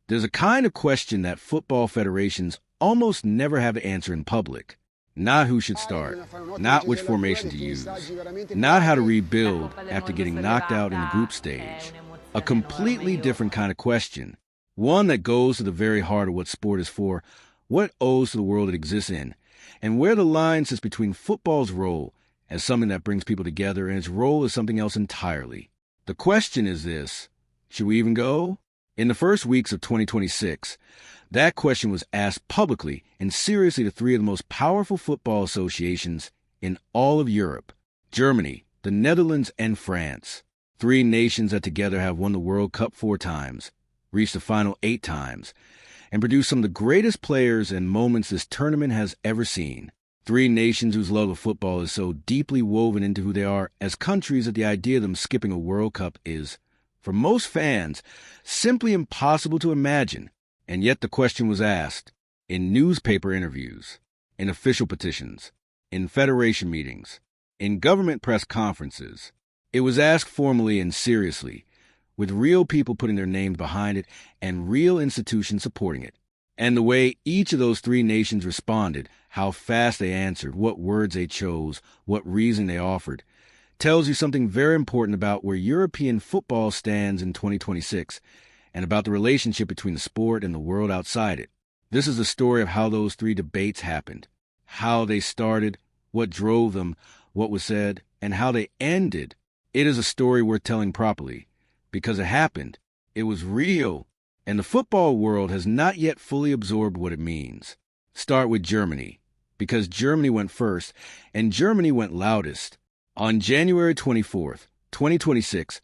There's a kind of question that football federations almost never have to answer in public. Not who should start, not which formation to use, not how to rebuild after getting knocked out in the group stage. A completely different kind of question. One that goes to the very heart of what sport is for, what it owes to the world it exists in, and where the line sits between football's role as something that brings people together and its role as something else entirely. The question is this: should we even go? In the first weeks of 2026, that question was asked publicly and seriously to three of the most powerful football associations in all of Europe: Germany, the Netherlands, and France. Three nations that together have won the World Cup 4 times, reached the final 8 times, and produced some of the greatest players and moments this tournament has ever seen. Three nations whose love of football is so deeply woven into who they are as countries that the idea of them skipping a World Cup is, for most fans, simply impossible to imagine. And yet the question was asked in newspaper interviews, in official petitions, in federation meetings, in government press conferences. It was asked formally and seriously, with real people putting their names behind it and real institutions supporting it. And the way each of those three nations responded, how fast they answered, what words they chose, what reason they offered, tells you something very important about where European football stands in 2026 and about the relationship between the sport and the world outside it. This is the story of how those three debates happened, how they started, what drove them, what was said, and how they ended. It is a story worth telling properly, because it happened, it was real, and the football world has not yet fully absorbed what it means. Start with Germany, because Germany went first, and Germany went loudest. On January 24th, 2026,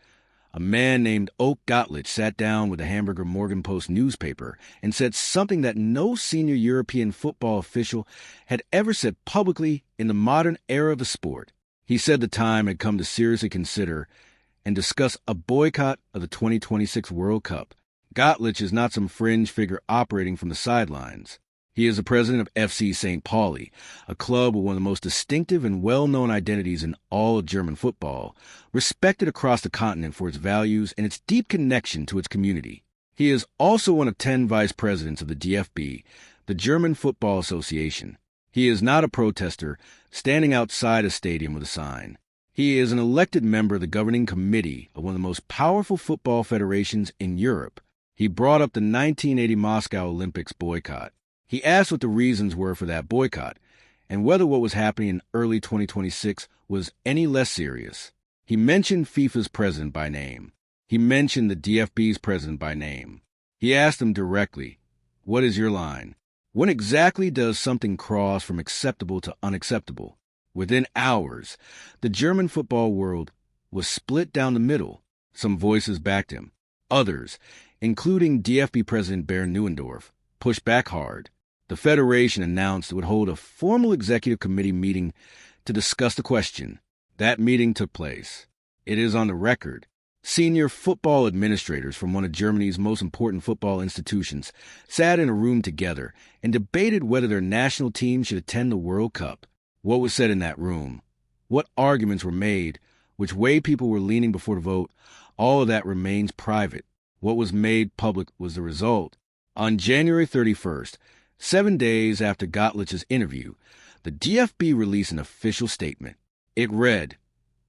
a man named Oak Gottlieb sat down with the Hamburger Morgenpost newspaper and said something that no senior European football official had ever said publicly in the modern era of the sport. He said the time had come to seriously consider and discuss a boycott of the 2026 World Cup. Gottlieb is not some fringe figure operating from the sidelines. He is the president of FC St. Pauli, a club with one of the most distinctive and well-known identities in all of German football, respected across the continent for its values and its deep connection to its community. He is also one of 10 vice presidents of the DFB, the German Football Association. He is not a protester standing outside a stadium with a sign. He is an elected member of the governing committee of one of the most powerful football federations in Europe. He brought up the 1980 Moscow Olympics boycott. He asked what the reasons were for that boycott, and whether what was happening in early 2026 was any less serious. He mentioned FIFA's president by name. He mentioned the DFB's president by name. He asked them directly, "What is your line? When exactly does something cross from acceptable to unacceptable?" Within hours, the German football world was split down the middle. Some voices backed him. Others, including DFB President Bernd Neuendorf, pushed back hard. The federation announced it would hold a formal executive committee meeting to discuss the question. That meeting took place. It is on the record. Senior football administrators from one of Germany's most important football institutions sat in a room together and debated whether their national team should attend the World Cup. What was said in that room, what arguments were made, which way people were leaning before the vote, all of that remains private. What was made public was the result. On January 31st, 7 days after Gottlieb's interview, the DFB released an official statement. It read,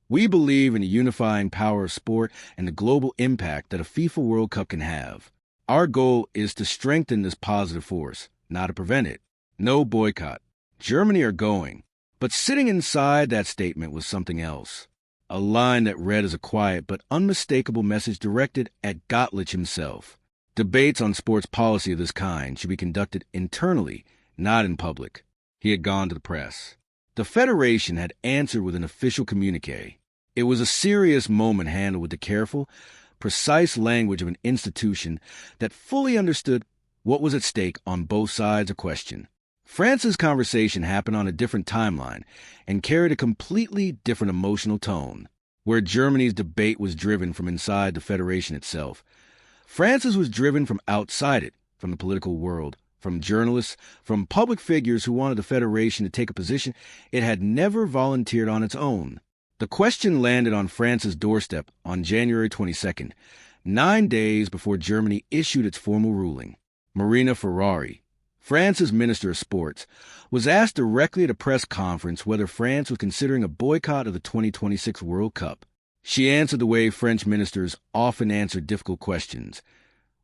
"We believe in the unifying power of sport and the global impact that a FIFA World Cup can have. Our goal is to strengthen this positive force, not to prevent it. No boycott. Germany are going." But sitting inside that statement was something else. A line that read as a quiet but unmistakable message directed at Gottlieb himself. Debates on sports policy of this kind should be conducted internally, not in public. He had gone to the press. The Federation had answered with an official communiqué. It was a serious moment handled with the careful, precise language of an institution that fully understood what was at stake on both sides of question. France's conversation happened on a different timeline and carried a completely different emotional tone. Where Germany's debate was driven from inside the Federation itself, France's was driven from outside it, from the political world, from journalists, from public figures who wanted the Federation to take a position it had never volunteered on its own. The question landed on France's doorstep on January 22nd, 9 days before Germany issued its formal ruling. Marina Ferrari, France's Minister of Sports, was asked directly at a press conference whether France was considering a boycott of the 2026 World Cup. She answered the way French ministers often answer difficult questions,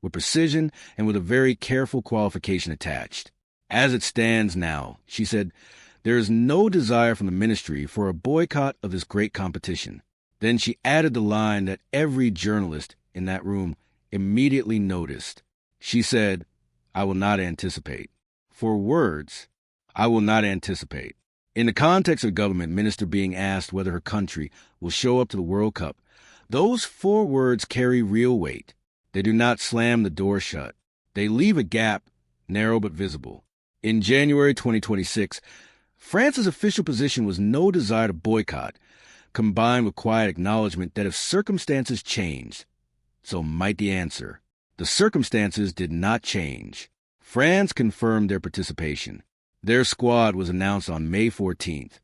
with precision and with a very careful qualification attached. As it stands now, she said, there is no desire from the ministry for a boycott of this great competition. Then she added the line that every journalist in that room immediately noticed. She said, I will not anticipate. For words, I will not anticipate. In the context of a government minister being asked whether her country will show up to the World Cup, those 4 words carry real weight. They do not slam the door shut. They leave a gap, narrow but visible. In January 2026, France's official position was no desire to boycott, combined with quiet acknowledgement that if circumstances changed, so might the answer. The circumstances did not change. France confirmed their participation. Their squad was announced on May 14th.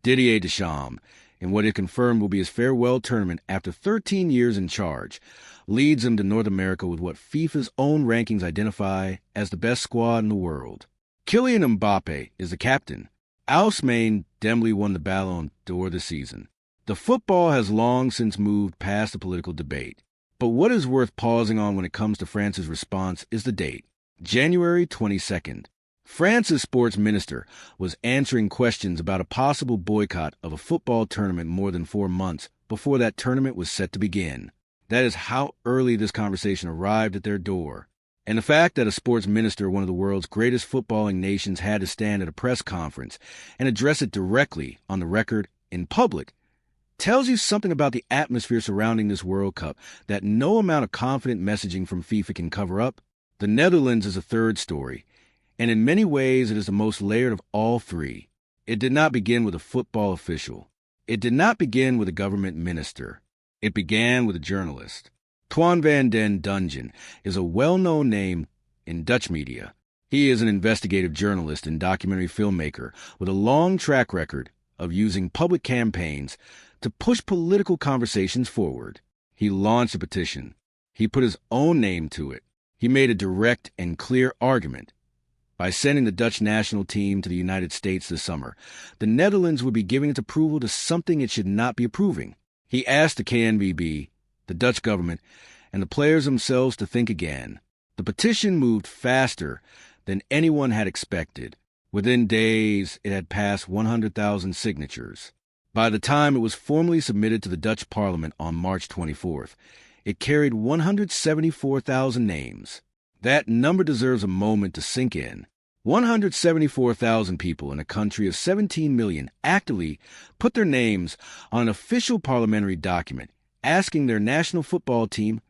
Didier Deschamps, in what it confirmed will be his farewell tournament after 13 years in charge, leads them to North America with what FIFA's own rankings identify as the best squad in the world. Kylian Mbappe is the captain. Ousmane Dembele won the Ballon d'Or this season. The football has long since moved past the political debate. But what is worth pausing on when it comes to France's response is the date, January 22nd. France's sports minister was answering questions about a possible boycott of a football tournament more than 4 months before that tournament was set to begin. That is how early this conversation arrived at their door. And the fact that a sports minister of one of the world's greatest footballing nations had to stand at a press conference and address it directly on the record in public tells you something about the atmosphere surrounding this World Cup that no amount of confident messaging from FIFA can cover up. The Netherlands is a third story, and in many ways it is the most layered of all 3. It did not begin with a football official. It did not begin with a government minister. It began with a journalist. Toine van den Dungen is a well-known name in Dutch media. He is an investigative journalist and documentary filmmaker with a long track record of using public campaigns to push political conversations forward. He launched a petition. He put his own name to it. He made a direct and clear argument. By sending the Dutch national team to the United States this summer, the Netherlands would be giving its approval to something it should not be approving. He asked the KNVB, the Dutch government, and the players themselves to think again. The petition moved faster than anyone had expected. Within days, it had passed 100,000 signatures. By the time it was formally submitted to the Dutch Parliament on March 24th, it carried 174,000 names. That number deserves a moment to sink in. 174,000 people in a country of 17 million actively put their names on an official parliamentary document asking their national football team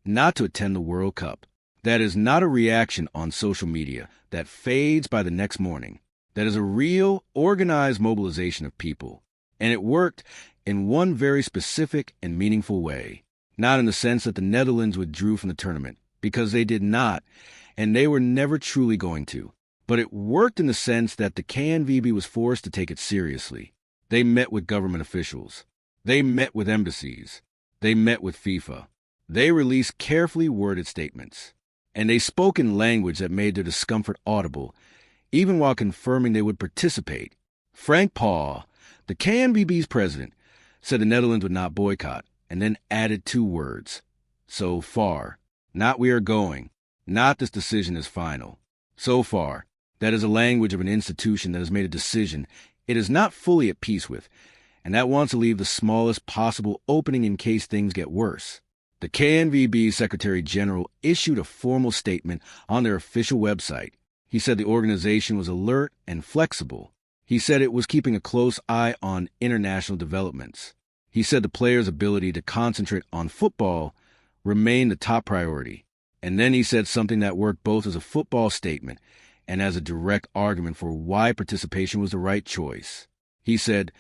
not to attend the World Cup. That is not a reaction on social media that fades by the next morning. That is a real, organized mobilization of people. And it worked in one very specific and meaningful way. Not in the sense that the Netherlands withdrew from the tournament, because they did not, and they were never truly going to. But it worked in the sense that the KNVB was forced to take it seriously. They met with government officials. They met with embassies. They met with FIFA. They released carefully worded statements. And they spoke in language that made their discomfort audible, even while confirming they would participate. Frank Paul, the KNVB's president, said the Netherlands would not boycott, and then added 2 words. So far. Not we are going. Not this decision is final. So far. That is a language of an institution that has made a decision it is not fully at peace with, and that wants to leave the smallest possible opening in case things get worse. The KNVB Secretary General issued a formal statement on their official website. He said the organization was alert and flexible. He said it was keeping a close eye on international developments. He said the players' ability to concentrate on football remained the top priority. And then he said something that worked both as a football statement and as a direct argument for why participation was the right choice. He said,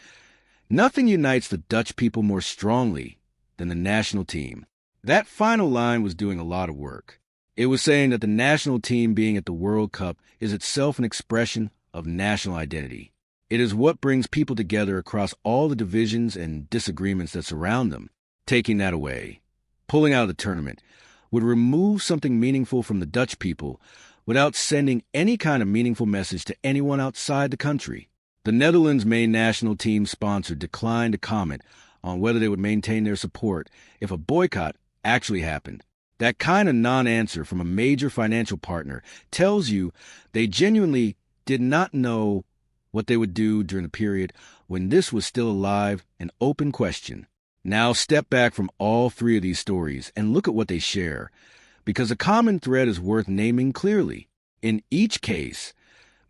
"Nothing unites the Dutch people more strongly than the national team." That final line was doing a lot of work. It was saying that the national team being at the World Cup is itself an expression of national identity. It is what brings people together across all the divisions and disagreements that surround them. Taking that away, pulling out of the tournament, would remove something meaningful from the Dutch people without sending any kind of meaningful message to anyone outside the country. The Netherlands' main national team sponsor declined to comment on whether they would maintain their support if a boycott actually happened. That kind of non-answer from a major financial partner tells you they genuinely did not know what they would do during the period when this was still a live and open question. Now step back from all three of these stories and look at what they share, because a common thread is worth naming clearly. In each case,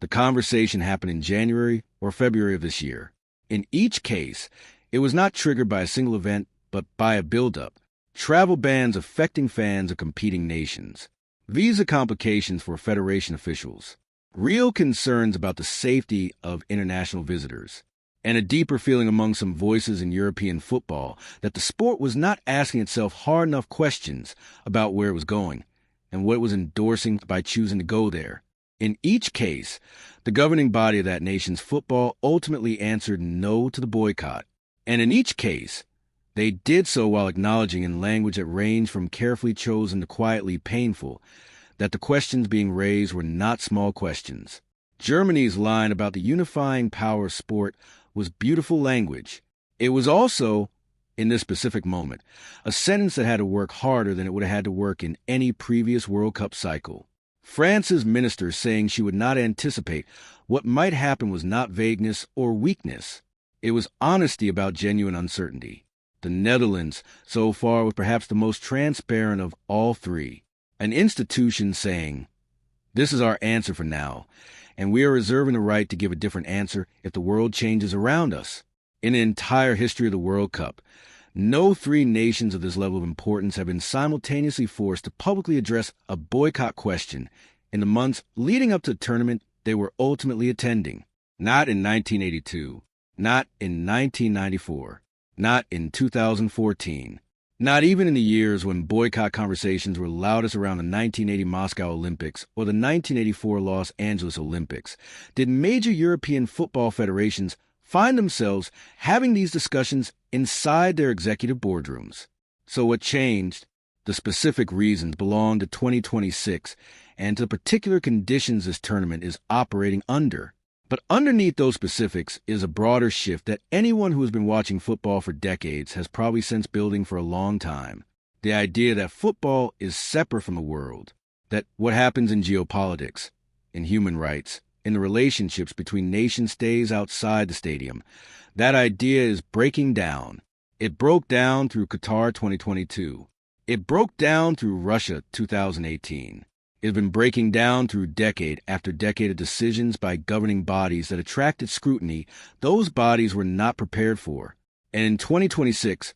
the conversation happened in January or February of this year. In each case, it was not triggered by a single event, but by a buildup. Travel bans affecting fans of competing nations, visa complications for federation officials, real concerns about the safety of international visitors, and a deeper feeling among some voices in European football that the sport was not asking itself hard enough questions about where it was going and what it was endorsing by choosing to go there. In each case, the governing body of that nation's football ultimately answered no to the boycott. And in each case, they did so while acknowledging in language that ranged from carefully chosen to quietly painful that the questions being raised were not small questions. Germany's line about the unifying power of sport was beautiful language. It was also, in this specific moment, a sentence that had to work harder than it would have had to work in any previous World Cup cycle. France's minister saying she would not anticipate what might happen was not vagueness or weakness. It was honesty about genuine uncertainty. The Netherlands, so far, was perhaps the most transparent of all three. An institution saying, "This is our answer for now, and we are reserving the right to give a different answer if the world changes around us." In the entire history of the World Cup, no three nations of this level of importance have been simultaneously forced to publicly address a boycott question in the months leading up to the tournament they were ultimately attending. Not in 1982, not in 1994. Not in 2014. Not even in the years when boycott conversations were loudest around the 1980 Moscow Olympics or the 1984 Los Angeles Olympics did major European football federations find themselves having these discussions inside their executive boardrooms. So what changed? The specific reasons belong to 2026 and to the particular conditions this tournament is operating under. But underneath those specifics is a broader shift that anyone who has been watching football for decades has probably sensed building for a long time. The idea that football is separate from the world, that what happens in geopolitics, in human rights, in the relationships between nation states outside the stadium, that idea is breaking down. It broke down through Qatar 2022. It broke down through Russia 2018. It has been breaking down through decade after decade of decisions by governing bodies that attracted scrutiny those bodies were not prepared for. And in 2026,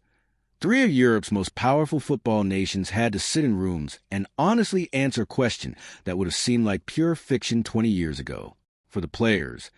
three of Europe's most powerful football nations had to sit in rooms and honestly answer a question that would have seemed like pure fiction 20 years ago. For the players,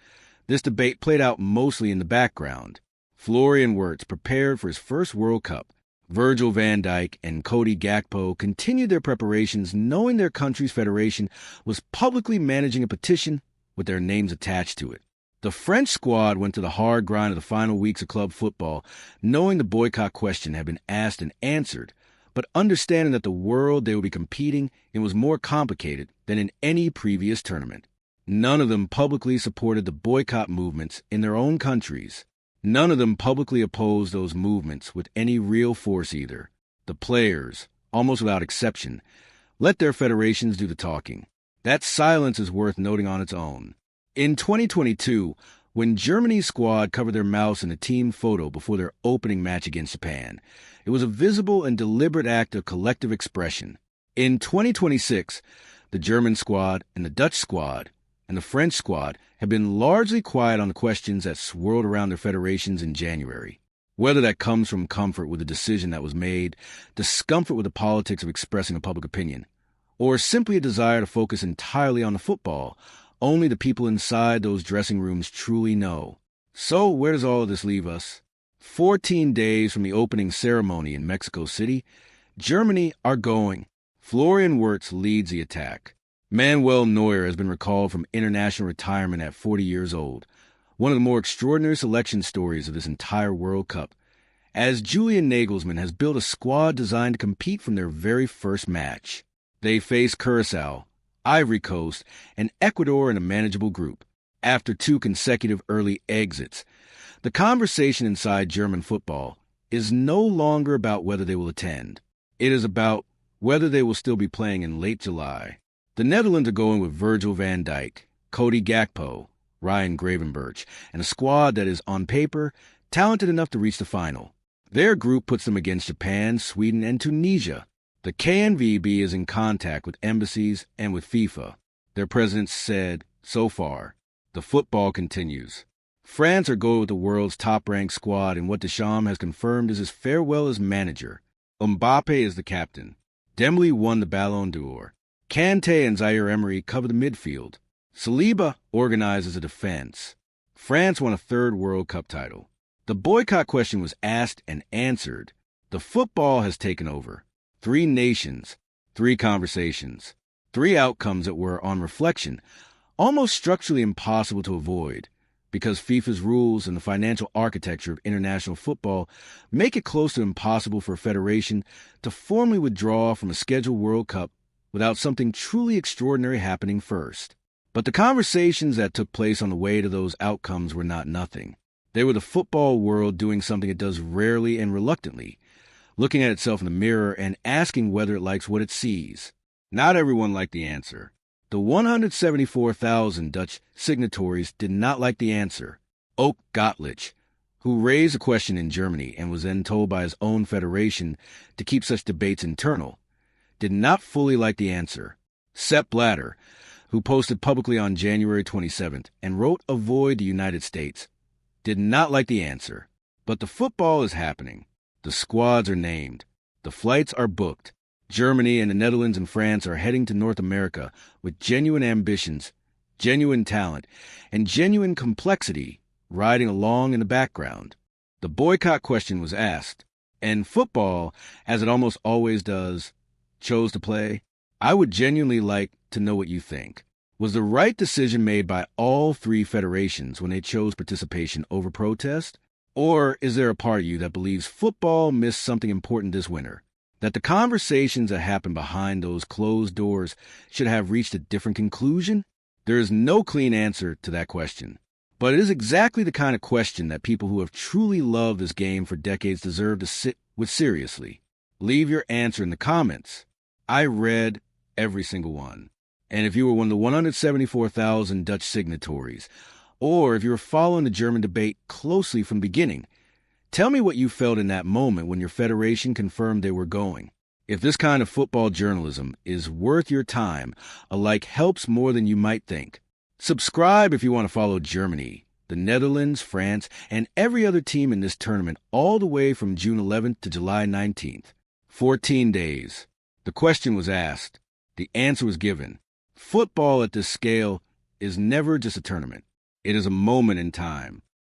this debate played out mostly in the background. Florian Wirtz prepared for his first World Cup. Virgil van Dijk and Cody Gakpo continued their preparations knowing their country's federation was publicly managing a petition with their names attached to it. The French squad went to the hard grind of the final weeks of club football, knowing the boycott question had been asked and answered, but understanding that the world they would be competing in was more complicated than in any previous tournament. None of them publicly supported the boycott movements in their own countries. None of them publicly opposed those movements with any real force either. The players, almost without exception, let their federations do the talking. That silence is worth noting on its own. In 2022, when Germany's squad covered their mouths in a team photo before their opening match against Japan, it was a visible and deliberate act of collective expression. In 2026, the German squad and the Dutch squad and the French squad have been largely quiet on the questions that swirled around their federations in January. Whether that comes from comfort with the decision that was made, discomfort with the politics of expressing a public opinion, or simply a desire to focus entirely on the football, only the people inside those dressing rooms truly know. So where does all of this leave us? 14 days from the opening ceremony in Mexico City, Germany are going. Florian Wirtz leads the attack. Manuel Neuer has been recalled from international retirement at 40 years old, one of the more extraordinary selection stories of this entire World Cup. as Julian Nagelsmann has built a squad designed to compete from their very first match. They face Curaçao, Ivory Coast, and Ecuador in a manageable group. After 2 consecutive early exits, the conversation inside German football is no longer about whether they will attend. It is about whether they will still be playing in late July. The Netherlands are going with Virgil van Dijk, Cody Gakpo, Ryan Gravenberch, and a squad that is, on paper, talented enough to reach the final. Their group puts them against Japan, Sweden, and Tunisia. The KNVB is in contact with embassies and with FIFA. Their president said, so far, the football continues. France are going with the world's top-ranked squad, and what Deschamps has confirmed is his farewell as manager. Mbappe is the captain. Dembele won the Ballon d'Or. Kanté and Zaire Emery cover the midfield. Saliba organizes a defense. France won a 3rd World Cup title. The boycott question was asked and answered. The football has taken over. 3 nations, 3 conversations, 3 outcomes that were, on reflection, almost structurally impossible to avoid, because FIFA's rules and the financial architecture of international football make it close to impossible for a federation to formally withdraw from a scheduled World Cup without something truly extraordinary happening first. But the conversations that took place on the way to those outcomes were not nothing. They were the football world doing something it does rarely and reluctantly, looking at itself in the mirror and asking whether it likes what it sees. Not everyone liked the answer. The 174,000 Dutch signatories did not like the answer. Oak Gottlich, who raised a question in Germany and was then told by his own federation to keep such debates internal, did not fully like the answer. Sepp Blatter, who posted publicly on January 27th and wrote Avoid the United States, did not like the answer. But the football is happening. The squads are named. The flights are booked. Germany and the Netherlands and France are heading to North America with genuine ambitions, genuine talent, and genuine complexity riding along in the background. The boycott question was asked, and football, as it almost always does, chose to play. I would genuinely like to know what you think. Was the right decision made by all 3 federations when they chose participation over protest? Or is there a part of you that believes football missed something important this winter? That the conversations that happened behind those closed doors should have reached a different conclusion? There is no clean answer to that question. But it is exactly the kind of question that people who have truly loved this game for decades deserve to sit with seriously. Leave your answer in the comments. I read every single one. And if you were one of the 174,000 Dutch signatories, or if you were following the German debate closely from the beginning, tell me what you felt in that moment when your federation confirmed they were going. If this kind of football journalism is worth your time, a like helps more than you might think. Subscribe if you want to follow Germany, the Netherlands, France, and every other team in this tournament all the way from June 11th to July 19th. 14 days. The question was asked. The answer was given. Football at this scale is never just a tournament. It is a moment in time.